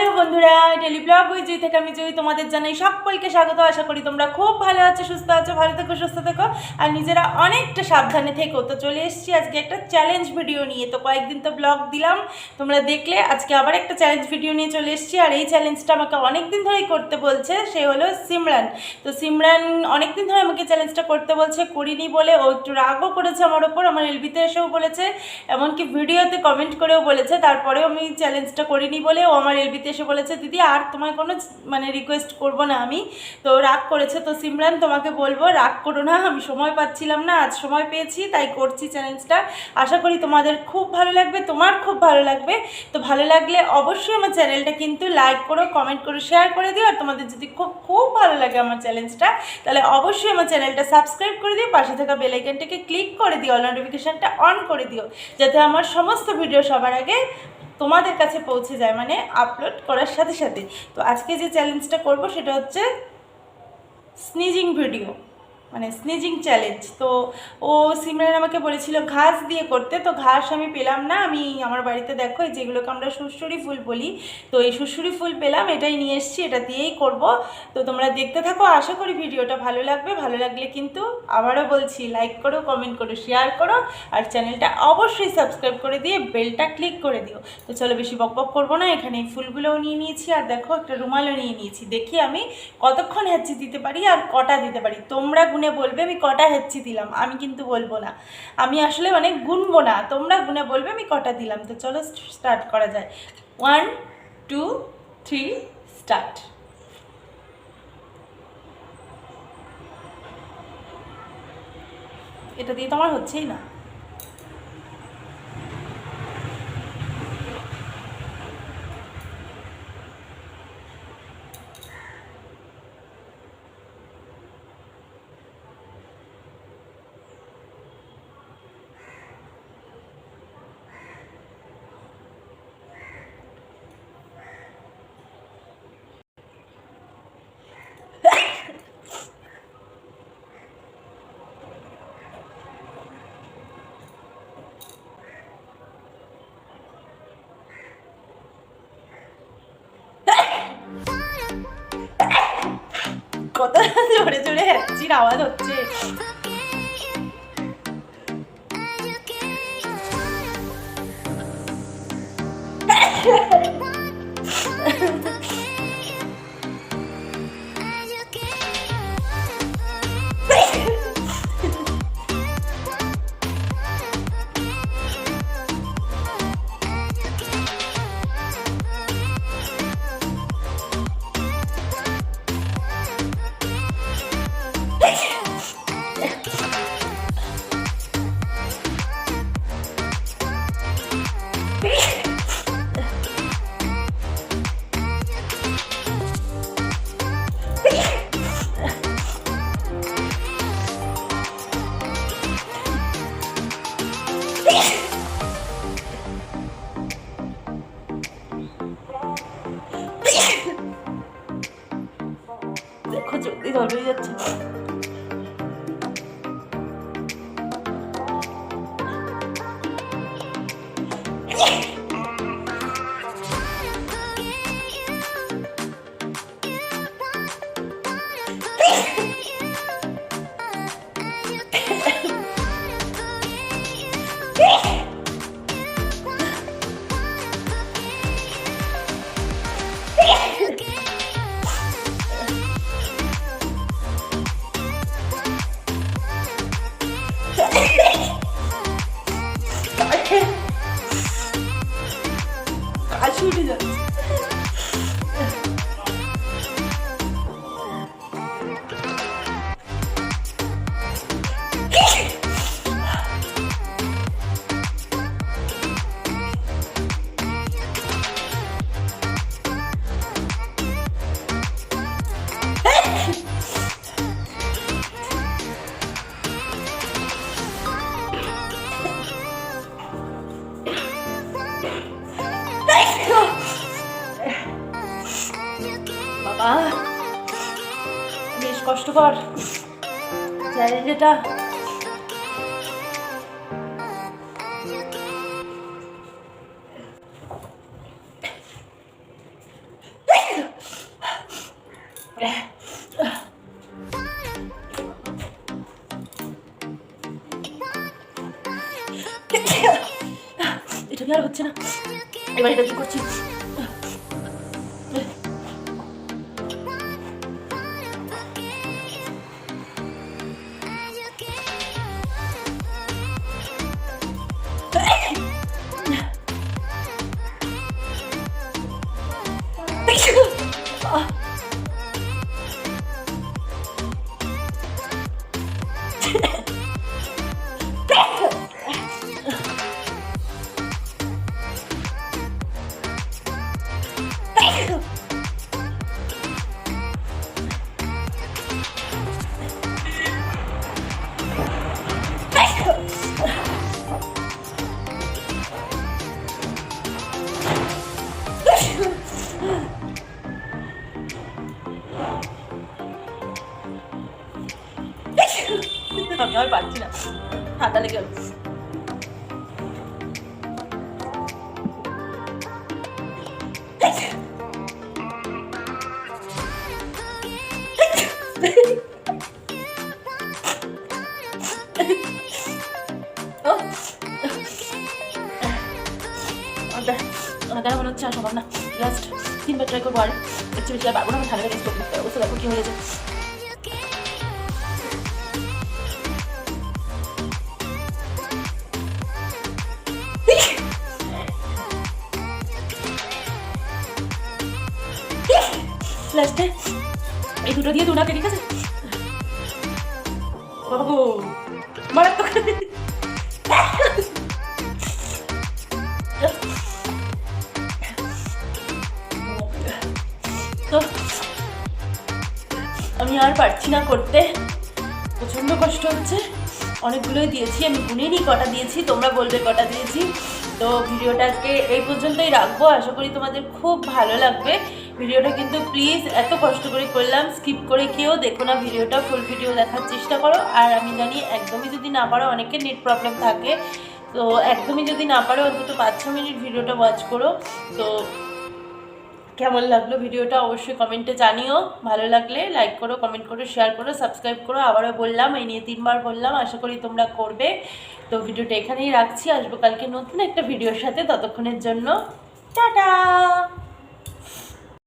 Hello বন্ধুরা, daily blog with জুই থেকে আমি জুই তোমাদের জানাই সকলকে স্বাগত। আশা করি তোমরা খুব ভালো আছো, সুস্থ আছো। ভালো থেকো, সুস্থ থেকো, আর নিজেরা অনেকটা সাবধানে থেকো। তো চলে এসেছি আজকে একটা চ্যালেঞ্জ ভিডিও নিয়ে। তো কয়েকদিন তো ব্লগ দিলাম, তোমরা দেখলে। আজকে আবার একটা চ্যালেঞ্জ ভিডিও নিয়ে চলে এসেছি। আর এই চ্যালেঞ্জটা আমাকে অনেক দিন ধরেই করতে বলছে, সে হলো সিমরান। তো সিমরান অনেক দিন ধরে আমাকে চ্যালেঞ্জটা করতে বলছে, করিনি বলে ও একটু রাগও করেছে আমার ওপর। আমার এলবিতে এসেও বলেছে, এমনকি ভিডিওতে কমেন্ট করেও বলেছে। তারপরেও আমি চ্যালেঞ্জটা করিনি বলে ও আমার এলবিতে এসে বলেছে, দিদি আর তোমায় কোনো রিকোয়েস্ট করব না আমি। তো রাগ করেছে। তো সিমরান তোমাকে বলবো, রাগ করো না, আমি সময় পাচ্ছিলাম না, আজ সময় পেয়েছি তাই করছি চ্যালেঞ্জটা। আশা করি তোমাদের খুব ভালো লাগবে, তোমার খুব ভালো লাগবে। তো ভালো লাগলে অবশ্যই আমার চ্যানেলটা কিন্তু লাইক করো, কমেন্ট করো, শেয়ার করে দিও। আর তোমাদের যদি খুব খুব ভালো লাগে আমার চ্যালেঞ্জটা, তাহলে অবশ্যই আমার চ্যানেলটা সাবস্ক্রাইব করে দিও, পাশে থাকা বেল আইকনটাকে ক্লিক করে দিও, নোটিফিকেশানটা অন করে দিও, যাতে আমার সমস্ত ভিডিও সবার আগে তোমাদের কাছে পৌঁছে যায়, মানে আপলোড করার সাথে সাথে। তো আজকে যে চ্যালেঞ্জটা করব সেটা হচ্ছে স্নিজিং ভিডিও, মানে স্নিজিং চ্যালেঞ্জ। তো ও সিমরান আমাকে বলেছিল ঘাস দিয়ে করতে, তো ঘাস আমি পেলাম না। আমি আমার বাড়িতে দেখো এই যেগুলোকে আমরা সুরসুরি ফুল বলি, তো এই সুরসুরি ফুল পেলাম, এটাই নিয়ে এসেছি, এটা দিয়েই করব। তো তোমরা দেখতে থাকো, আশা করি ভিডিওটা ভালো লাগবে। ভালো লাগলে কিন্তু আবারও বলছি, লাইক করো, কমেন্ট করো, শেয়ার করো, আর চ্যানেলটা অবশ্যই সাবস্ক্রাইব করে দিয়ে বেলটা ক্লিক করে দিও। তো চলো বেশি বকবক করবো না, এখানে এই ফুলগুলোও নিয়ে নিয়েছি, আর দেখো একটা রুমালও নিয়ে নিয়েছি। দেখি আমি কতক্ষণ হ্যাচি দিতে পারি আর কটা দিতে পারি। তোমরা গুনে বলবে আমি কটা হ্যাচি দিলাম, আমি কিন্তু বলবো না, আমি আসলে গুনবো না, তোমরা গুনে বলবে আমি কটা দিলাম। তো চলো স্টার্ট করা যায়। 1 2 3 স্টার্ট। এটা দিয়ে তো আমার হচ্ছেই না। কত জোরে জোরে হ্যাচির আওয়াজ হচ্ছে। দেখো জলদি ধরে যাচ্ছে। কাশি উঠে যাচ্ছে। বাবা বেশ কষ্টকর চ্যালেঞ্জ এটা। এটা কি আর হচ্ছে না, এবার এটা কি করছি? আমি আর পারছি না, ঠান্ডা লেগে গেল। আমার মনে হচ্ছে আর সম্ভব না, জাস্ট 3বার ট্রাই করবো, আর একটু বেশি আর পারবো না। আমি ঠান্ডা লেগে অবস্থা দেখো কি হয়েছে। লাস্টে এই দুটো দিয়ে দুনাকে, ঠিক আছে বাবু, মারাত্মক। তো আমি আর পারছি না করতে, প্রচণ্ড কষ্ট হচ্ছে। অনেকগুলোই দিয়েছি, আমি গুনিনি কটা দিয়েছি, তোমরা বলবে কটা দিয়েছি। তো ভিডিওটা আজকে এই পর্যন্তই রাখবো, আশা করি তোমাদের খুব ভালো লাগবে ভিডিওটা। কিন্তু প্লিজ এত কষ্ট করে করলাম, স্কিপ করে কেউ দেখো না ভিডিওটা, ফুল ভিডিও দেখার চেষ্টা করো। আর আমি জানি একদমই যদি না পারো, অনেকের নেট প্রবলেম থাকে, তো একদমই যদি না পারো অন্তত 5-6 মিনিট ভিডিওটা ওয়াচ করো। তো কেমন লাগলো ভিডিওটা অবশ্যই কমেন্টে জানিও, ভালো লাগলে লাইক করো, কমেন্ট করো, শেয়ার করো, সাবস্ক্রাইব করো। আবারও বললাম, এই নিয়ে 3বার বললাম, আশা করি তোমরা করবে। তো ভিডিওটা এখানেই রাখছি, আসবো কালকে নতুন একটা ভিডিওর সাথে। ততক্ষণের জন্য টাটা।